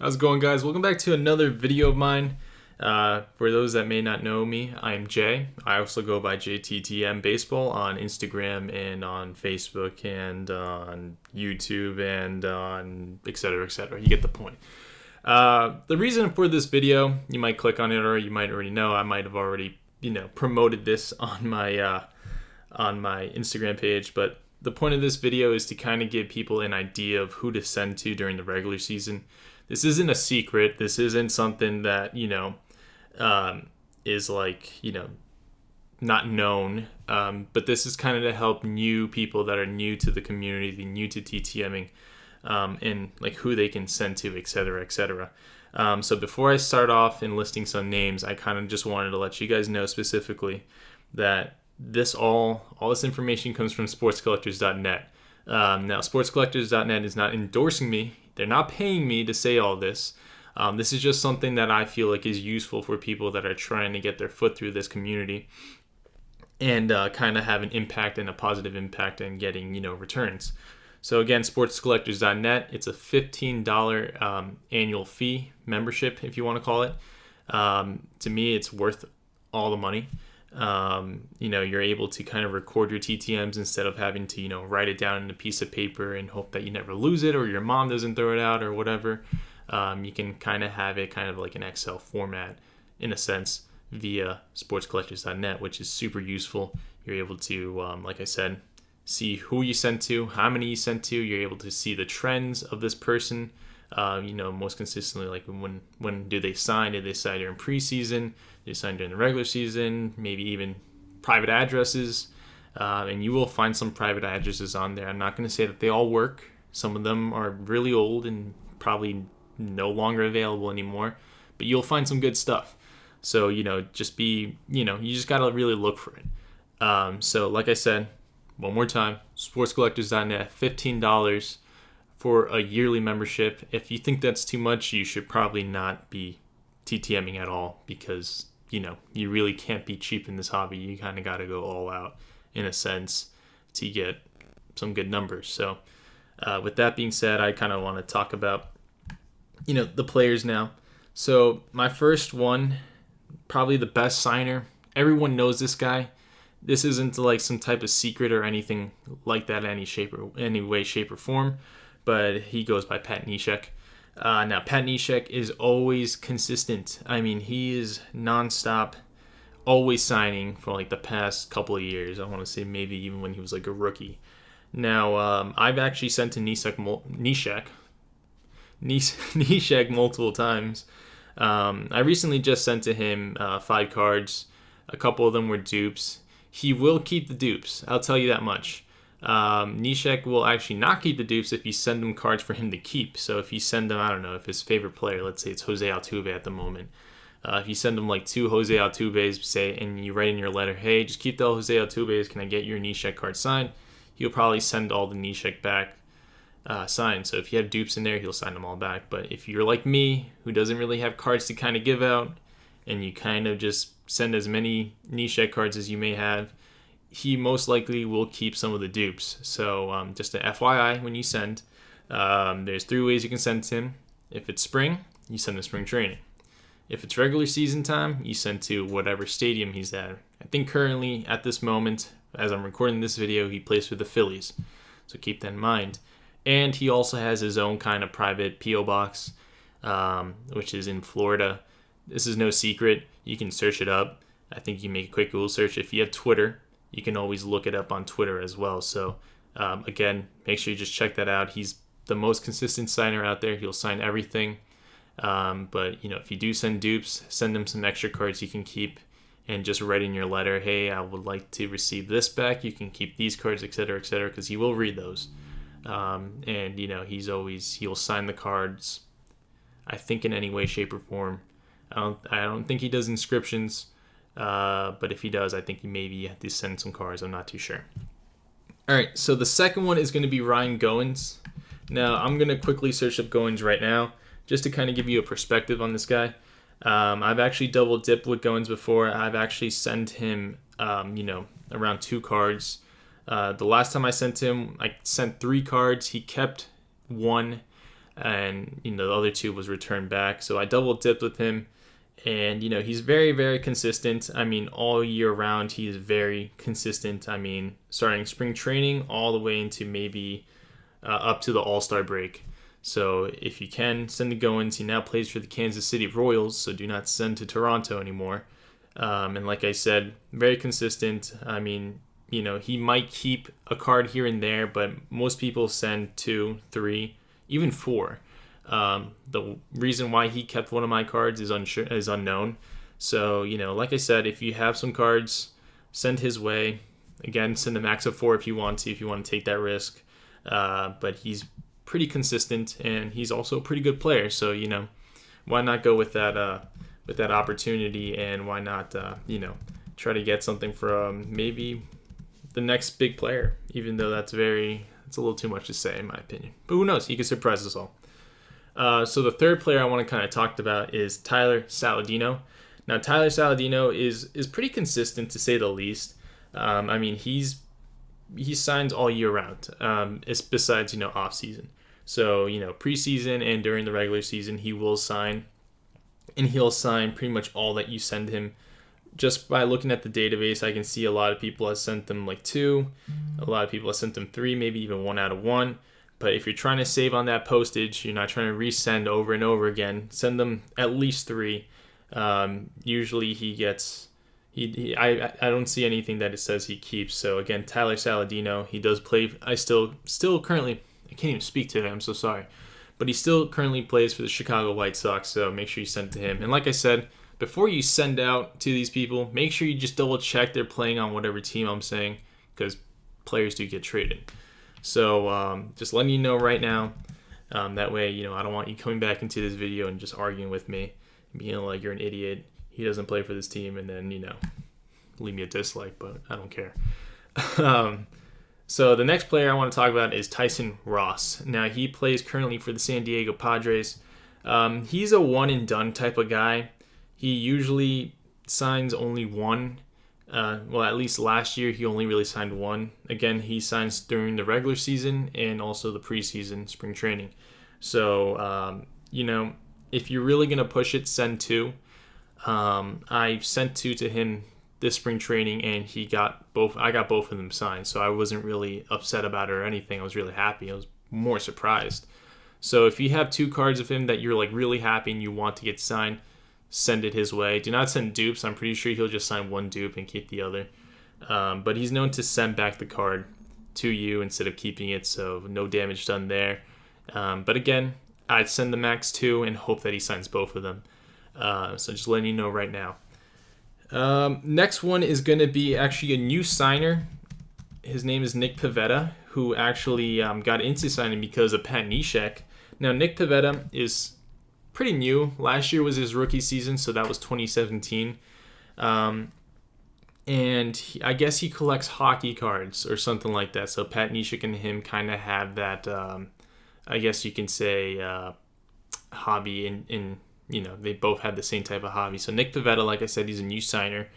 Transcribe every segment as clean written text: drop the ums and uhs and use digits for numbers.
How's it going, guys? Welcome back to another video of mine. For those that may not know me, I'm Jay. I also go by TTM Baseball on Instagram and on Facebook and on YouTube and on etc. etc. You get the point. The reason for this video, you might click on it or you might already know. I might have already, promoted this on my Instagram page, but the point of this video is to kind of give people an idea of who to send to during the regular season. This isn't a secret. This isn't something that, is like, not known. But this is kind of to help new people that are new to the community, new to TTMing, and like who they can send to, etc., etc. So before I start off in listing some names, I kind of just wanted to let you guys know specifically that all this information comes from sportscollectors.net. Now, sportscollectors.net is not endorsing me. They're not paying me to say all this. This is just something that I feel like is useful for people that are trying to get their foot through this community and kind of have an impact and a positive impact in getting, returns. So again, sportscollectors.net, it's a $15 annual fee membership, if you want to call it. To me, it's worth all the money. You're able to kind of record your TTMs instead of having to, write it down in a piece of paper and hope that you never lose it or your mom doesn't throw it out or whatever. You can kind of have it kind of like an Excel format in a sense via sportscollectors.net, which is super useful. You're able to, like I said, see who you sent to, how many you sent to. You're able to see the trends of this person. Most consistently, like when do they sign? Did they sign during preseason? Did they sign during the regular season? Maybe even private addresses. And you will find some private addresses on there. I'm not going to say that they all work. Some of them are really old and probably no longer available anymore. But you'll find some good stuff. So, you just got to really look for it. So, like I said, one more time, sportscollectors.net, $15 for a yearly membership. If you think that's too much, you should probably not be TTMing at all because, you really can't be cheap in this hobby. You kind of got to go all out in a sense to get some good numbers. So with that being said, I kind of want to talk about, the players now. So my first one, probably the best signer. Everyone knows this guy. This isn't like some type of secret or anything like that in any way, shape, or form. But he goes by Pat Neshek. Now, Pat Neshek is always consistent. I mean, he is nonstop, always signing for like the past couple of years. I want to say maybe even when he was like a rookie. Now, I've actually sent to Neshek multiple times. I recently just sent to him 5 cards. A couple of them were dupes. He will keep the dupes. I'll tell you that much. Neshek will actually not keep the dupes if you send him cards for him to keep. So if you send him, I don't know, if his favorite player, let's say it's Jose Altuve at the moment. If you send him like 2 Jose Altuves, say, and you write in your letter, hey, just keep the Jose Altuves, can I get your Neshek card signed? He'll probably send all the Neshek back signed. So if you have dupes in there, he'll sign them all back. But if you're like me, who doesn't really have cards to kind of give out, and you kind of just send as many Neshek cards as you may have, he most likely will keep some of the dupes. So just an FYI, when you send, there's 3 ways you can send to him. If it's spring, you send to spring training. If it's regular season time, you send to whatever stadium he's at. I think currently, at this moment, as I'm recording this video, he plays for the Phillies. So keep that in mind. And he also has his own kind of private P.O. box, which is in Florida. This is no secret. You can search it up. I think you can make a quick Google search. If you have Twitter, you can always look it up on Twitter as well. So, again, make sure you just check that out. He's the most consistent signer out there. He'll sign everything. But, if you do send dupes, send him some extra cards you can keep and just write in your letter, hey, I would like to receive this back. You can keep these cards, etc., because he will read those. And, he'll sign the cards, I think, in any way, shape, or form. I don't think he does inscriptions. But if he does, I think he maybe have to send some cards. I'm not too sure. All right, so the second one is going to be Ryan Goins. Now, I'm going to quickly search up Goins right now just to kind of give you a perspective on this guy. I've actually double dipped with Goins before. I've actually sent him, around 2 cards. The last time I sent him, I sent 3 cards. He kept 1. and the other 2 was returned back. So I double dipped with him, and he's very, very consistent. I mean, all year round he is very consistent. I mean, starting spring training all the way into maybe up to the All-Star break. So if you can, send to Goins. He now plays for the Kansas City Royals, so do not send to Toronto anymore. And like I said, very consistent. I mean, he might keep a card here and there, but most people send 2, 3, even 4. The reason why he kept one of my cards is unknown. So, like I said, if you have some cards, send his way. Again, send a max of 4 if you want to take that risk. But he's pretty consistent, and he's also a pretty good player. So, why not go with that opportunity, and why not, try to get something from maybe the next big player, even though it's a little too much to say in my opinion. But who knows? He could surprise us all. So the third player I want to kind of talk about is Tyler Saladino. Now, Tyler Saladino is pretty consistent, to say the least. I mean, he signs all year round, it's besides, off season. So, preseason and during the regular season, he will sign, and he'll sign pretty much all that you send him. Just by looking at the database, I can see a lot of people have sent them like 2. A lot of people have sent them 3, maybe even 1 out of 1. But if you're trying to save on that postage, you're not trying to resend over and over again, send them at least 3. Usually he gets... I don't see anything that it says he keeps. So again, Tyler Saladino, he does play. I still currently, I can't even speak today, I'm so sorry. But he still currently plays for the Chicago White Sox, so make sure you send it to him. And like I said, before you send out to these people, make sure you just double check they're playing on whatever team I'm saying, because players do get traded. So just letting you know right now. That way, I don't want you coming back into this video and just arguing with me, being like you're an idiot. He doesn't play for this team, and then, leave me a dislike, but I don't care. So the next player I want to talk about is Tyson Ross. Now, he plays currently for the San Diego Padres. He's a one-and-done type of guy. He usually signs only 1. Well, at least last year, he only really signed 1. Again, he signs during the regular season and also the preseason, spring training. So, if you're really going to push it, send 2. I sent 2 to him this spring training, and he got both. I got both of them signed, so I wasn't really upset about it or anything. I was really happy. I was more surprised. So if you have 2 cards of him that you're like really happy and you want to get signed, send it his way. Do not send dupes. I'm pretty sure he'll just sign 1 dupe and keep the other. But he's known to send back the card to you instead of keeping it, so no damage done there. But again, I'd send the max 2 and hope that he signs both of them. So just letting you know right now. Next one is going to be actually a new signer. His name is Nick Pivetta, who actually got into signing because of Pat Neshek. Now, Nick Pivetta is pretty new. Last year was his rookie season, so that was 2017. And I guess he collects hockey cards or something like that. So Pat Neshek and him kind of have that, I guess you can say, hobby in they both have the same type of hobby. So Nick Pivetta, like I said, he's a new signer.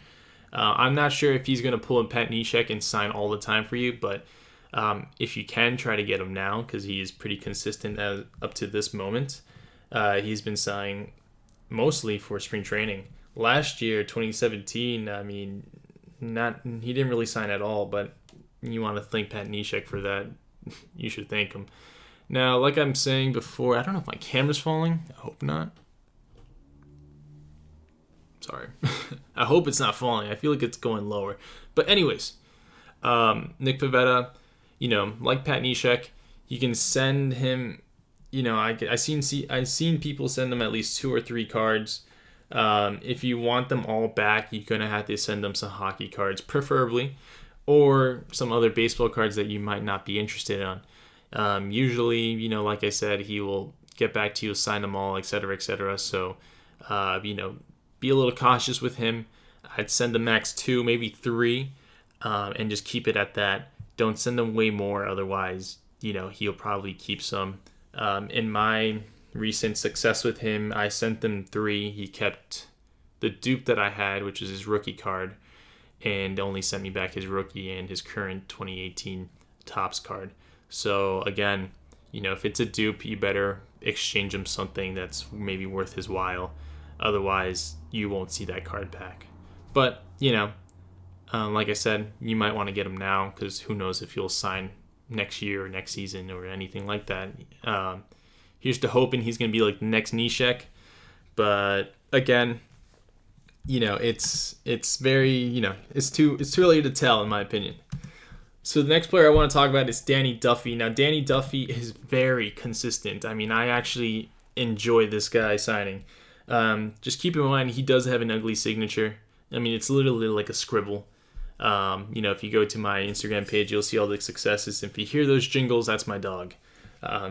I'm not sure if he's going to pull in Pat Neshek and sign all the time for you, but if you can, try to get him now because he is pretty consistent up to this moment. He's been signing mostly for spring training. Last year, 2017, I mean, he didn't really sign at all, but you want to thank Pat Neshek for that. You should thank him. Now, like I'm saying before, I don't know if my camera's falling. I hope not. Sorry. I hope it's not falling. I feel like it's going lower. But anyways, Nick Pivetta, like Pat Neshek, you can send him, I've seen people send them at least 2 or 3 cards. If you want them all back, you're going to have to send them some hockey cards, preferably, or some other baseball cards that you might not be interested in. Usually, like I said, he will get back to you, sign them all, etc., etc. So, be a little cautious with him. I'd send the max 2, maybe 3, and just keep it at that. Don't send them way more, otherwise, he'll probably keep some. In my recent success with him, I sent them 3. He kept the dupe that I had, which is his rookie card, and only sent me back his rookie and his current 2018 Topps card. So again, if it's a dupe, you better exchange him something that's maybe worth his while. Otherwise, you won't see that card back. But, like I said, you might want to get him now because who knows if you'll sign next year or next season or anything like that. Here's to hoping he's going to be like the next Neshek. But again, it's very, it's too early to tell in my opinion. So the next player I want to talk about is Danny Duffy. Now, Danny Duffy is very consistent. I mean, I actually enjoy this guy signing. Just keep in mind, he does have an ugly signature. I mean, it's literally like a scribble. If you go to my Instagram page, you'll see all the successes. If you hear those jingles, that's my dog.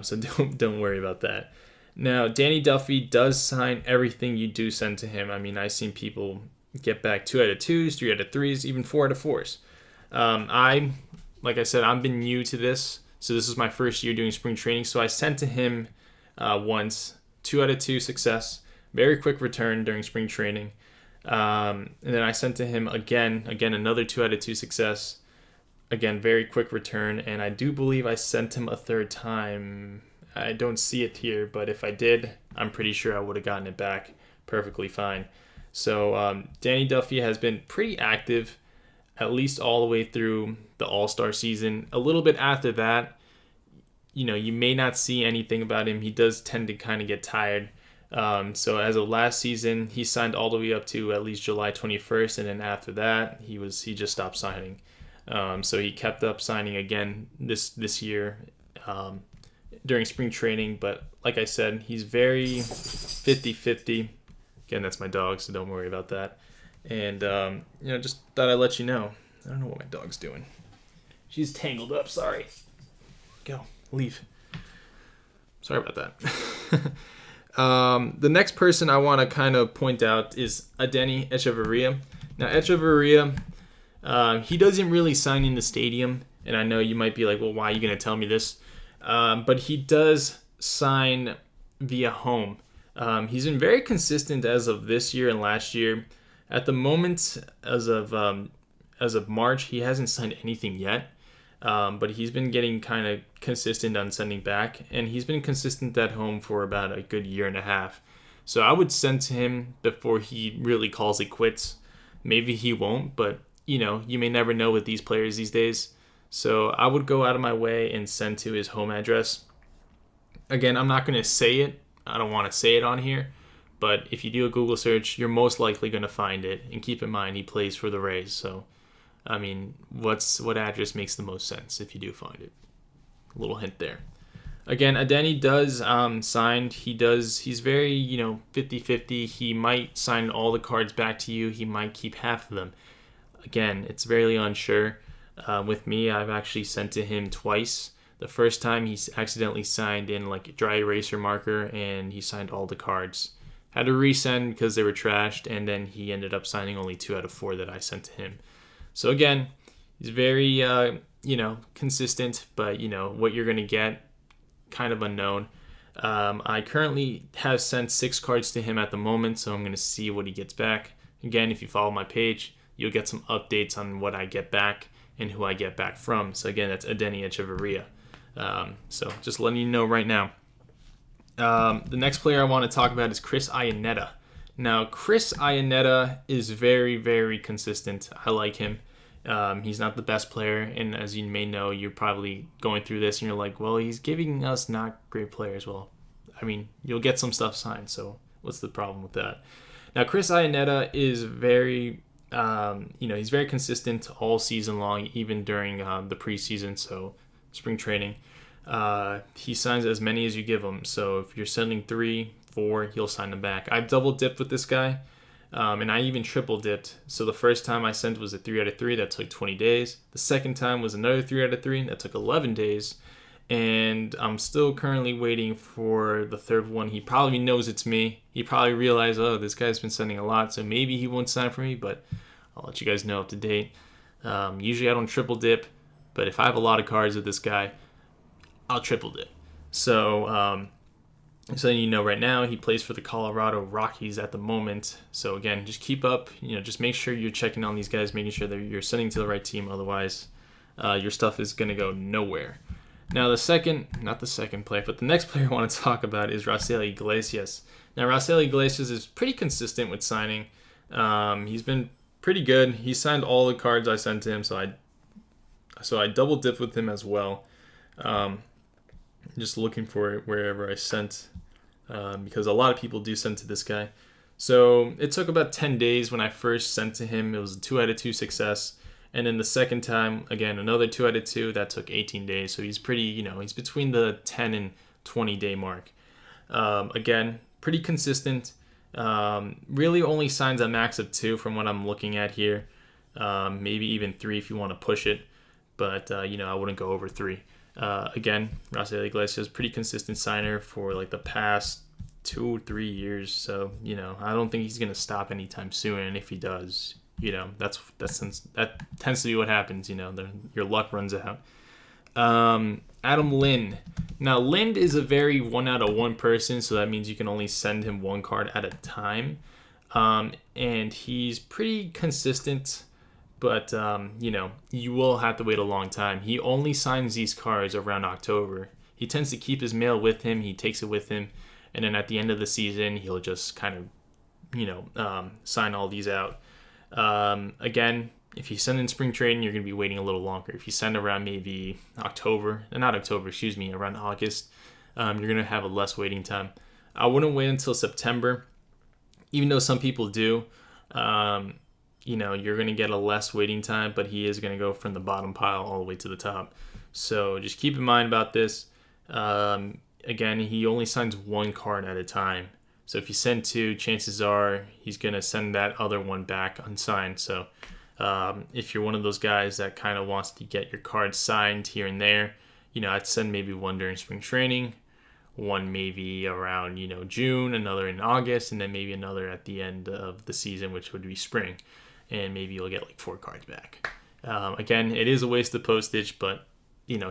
So don't worry about that. Now, Danny Duffy does sign everything you do send to him. I mean, I've seen people get back 2 out of 2s, 3 out of 3s, even 4 out of 4s. Like I said, I've been new to this. So this is my first year doing spring training. So I sent to him once, 2 out of 2 success. Very quick return during spring training. And then I sent to him again, another 2 out of 2 success. Again, very quick return. And I do believe I sent him a third time. I don't see it here, but if I did, I'm pretty sure I would have gotten it back perfectly fine. So Danny Duffy has been pretty active, at least all the way through the All-Star season. A little bit after that, you may not see anything about him. He does tend to kind of get tired. So as of last season, he signed all the way up to at least July 21st, and then after that, he just stopped signing. So he kept up signing again this year during spring training. But like I said, he's very 50-50. Again, that's my dog, so don't worry about that. And, just thought I'd let you know. I don't know what my dog's doing. She's tangled up. Sorry. Go. Leave. Sorry about that. The next person I want to kind of point out is Adeiny Hechavarria. Now, Hechavarria, he doesn't really sign in the stadium. And I know you might be like, well, why are you going to tell me this? But he does sign via home. He's been very consistent as of this year and last year. At the moment, as of March, he hasn't signed anything yet, but he's been getting kind of consistent on sending back, and he's been consistent at home for about a good year and a half. So I would send to him before he really calls it quits. Maybe he won't, but you may never know with these players these days. So I would go out of my way and send to his home address. Again, I'm not going to say it. I don't want to say it on here. But if you do a Google search, you're most likely going to find it. And keep in mind, he plays for the Rays. So, I mean, what address makes the most sense if you do find it? A little hint there. Again, Adeiny does signed. He's very, 50-50. He might sign all the cards back to you. He might keep half of them. Again, it's very unsure. With me, I've actually sent to him twice. The first time, he accidentally signed in like a dry eraser marker, and he signed all the cards. Had to resend because they were trashed, and then he ended up signing only 2 out of 4 that I sent to him. So again, he's very, consistent, but, what you're going to get, kind of unknown. I currently have sent 6 cards to him at the moment, so I'm going to see what he gets back. Again, if you follow my page, you'll get some updates on what I get back and who I get back from. So again, that's Adeiny Hechavarria. So just letting you know right now. The next player I want to talk about is Iannetta. Now, Iannetta is very, very consistent. I like him. He's not the best player, and as you may know, you're probably going through this, and you're like, well, he's giving us not great players. Well, I mean, you'll get some stuff signed, so what's the problem with that? Now, Iannetta is very, he's very consistent all season long, even during the preseason, so spring training. He signs as many as you give him. So if you're sending 3, 4, he'll sign them back. I've double dipped with this guy, and I even triple dipped. So the first time I sent was a 3 out of 3. That took 20 days. The second time was another 3 out of 3. That took 11 days. And I'm still currently waiting for the third one. He probably knows it's me. He probably realized, oh, this guy's been sending a lot, so maybe he won't sign for me, but I'll let you guys know up to date. Usually I don't triple dip, but if I have a lot of cards with this guy, I'll triple dip. So, so right now he plays for the Colorado Rockies at the moment. So again, just keep up. Just make sure you're checking on these guys, making sure that you're sending to the right team. Otherwise, your stuff is gonna go nowhere. Now not the second player, but the next player I want to talk about is Rasul Iglesias. Now Rasul Iglesias is pretty consistent with signing. He's been pretty good. He signed all the cards I sent to him, so I double dipped with him as well. Just looking for it wherever I sent, because a lot of people do send to this guy. So it took about 10 days when I first sent to him. It was a 2 out of 2 success. And then the second time, again, another 2 out of 2. That took 18 days. So he's pretty, he's between the 10 and 20 day mark. Again, pretty consistent. Really only signs a max of 2 from what I'm looking at here. Maybe even 3 if you want to push it. But, I wouldn't go over 3. Again, Rasul Iglesias, pretty consistent signer for like the past 2 or 3 years. So, I don't think he's going to stop anytime soon. And if he does, that tends to be what happens. Your luck runs out. Adam Lind. Now, Lind is a very 1 out of 1 person, so that means you can only send him 1 card at a time. And he's pretty consistent, but, you will have to wait a long time. He only signs these cards around October. He tends to keep his mail with him. He takes it with him. And then at the end of the season, he'll just kind of, sign all these out. Again, if you send in spring training, you're going to be waiting a little longer. If you send around maybe around August, you're going to have a less waiting time. I wouldn't wait until September, even though some people do. You're going to get a less waiting time, but he is going to go from the bottom pile all the way to the top. So just keep in mind about this. Again, he only signs 1 card at a time. So if you send 2, chances are he's going to send that other one back unsigned. So if you're one of those guys that kind of wants to get your cards signed here and there, I'd send maybe 1 during spring training, 1 maybe around, June, another in August, and then maybe another at the end of the season, which would be spring. And maybe you'll get like 4 cards back. Again, it is a waste of postage, but,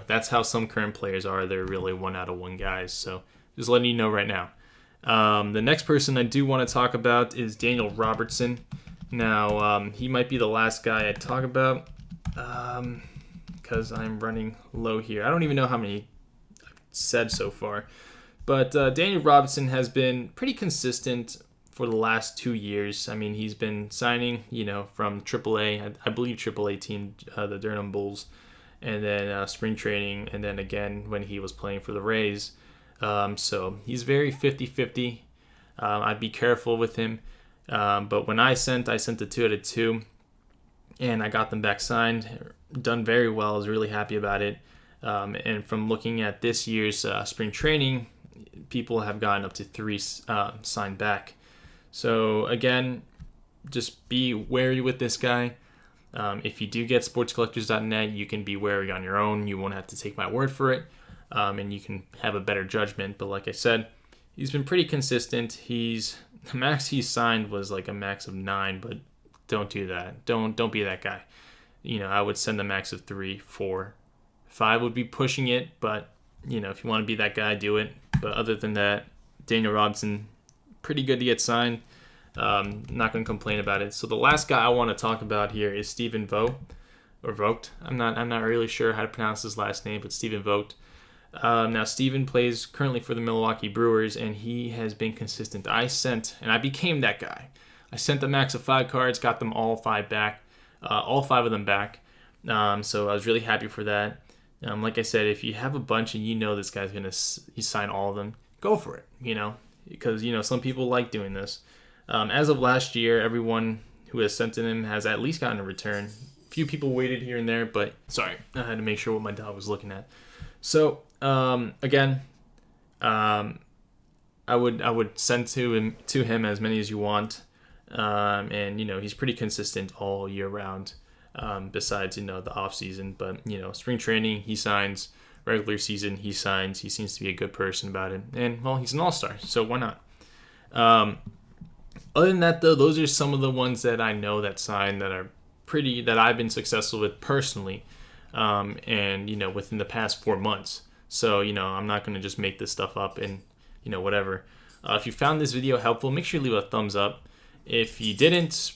that's how some current players are. They're really 1 out of 1 guys. So just letting you know right now. The next person I do want to talk about is Daniel Robertson. Now, he might be the last guy I talk about because I'm running low here. I don't even know how many I've said so far. But Daniel Robertson has been pretty consistent for the last 2 years. I mean, he's been signing, from AAA, I believe AAA team, the Durham Bulls, and then spring training, and then again when he was playing for the Rays. So he's very 50-50. I'd be careful with him. But when I sent a 2 out of 2, and I got them back signed. Done very well. I was really happy about it. And from looking at this year's spring training, people have gotten up to 3 signed back. So again, just be wary with this guy. If you do get sportscollectors.net, you can be wary on your own. You won't have to take my word for it. And you can have a better judgment. But like I said, he's been pretty consistent. The max he signed was like a max of 9, but don't do that. Don't be that guy. I would send a max of 3, 4, 5 would be pushing it, but if you want to be that guy, do it. But other than that, Daniel Robinson, pretty good to get signed. Not going to complain about it. So the last guy I want to talk about here is Stephen Vogt, or Vogt. I'm not really sure how to pronounce his last name, but Stephen Vogt. Now, Steven plays currently for the Milwaukee Brewers, and he has been consistent. I became that guy. I sent a max of 5 cards, got them all 5 back, all 5 of them back. So I was really happy for that. Like I said, if you have a bunch and this guy's going to sign all of them, go for it, because, some people like doing this. As of last year, everyone who has sent to him has at least gotten a return. Few people waited here and there, but sorry, I had to make sure what my dog was looking at. So, again, I would send to him as many as you want. And he's pretty consistent all year round, besides, the off season, but, spring training, he signs, regular season, he signs, he seems to be a good person about it. And well, he's an all-star, so why not? Other than that though, those are some of the ones that I know that sign that I've been successful with personally. And within the past 4 months. So, I'm not going to just make this stuff up and, whatever. If you found this video helpful, make sure you leave a thumbs up. If you didn't,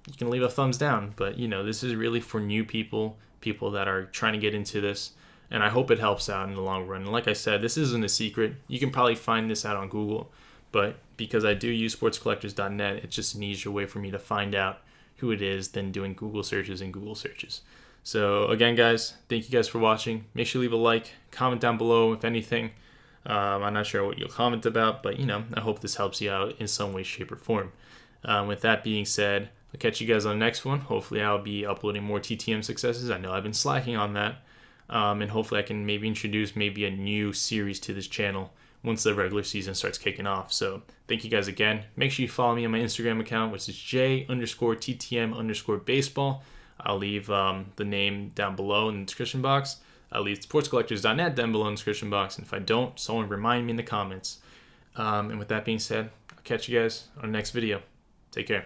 you can leave a thumbs down. But, this is really for new people that are trying to get into this. and I hope it helps out in the long run. And like I said, this isn't a secret. You can probably find this out on Google, but because I do use sportscollectors.net, it's just an easier way for me to find out who it is than doing Google searches and Google searches. So again, guys, thank you guys for watching. Make sure you leave a like, comment down below if anything. I'm not sure what you'll comment about, but I hope this helps you out in some way, shape, or form. With that being said, I'll catch you guys on the next one. Hopefully I'll be uploading more TTM successes. I know I've been slacking on that. And hopefully I can maybe introduce a new series to this channel once the regular season starts kicking off. So thank you guys again. Make sure you follow me on my Instagram account, which is J_TTM_baseball. I'll leave the name down below in the description box. I'll leave sportscollectors.net down below in the description box. And if I don't, someone remind me in the comments. And with that being said, I'll catch you guys on the next video. Take care.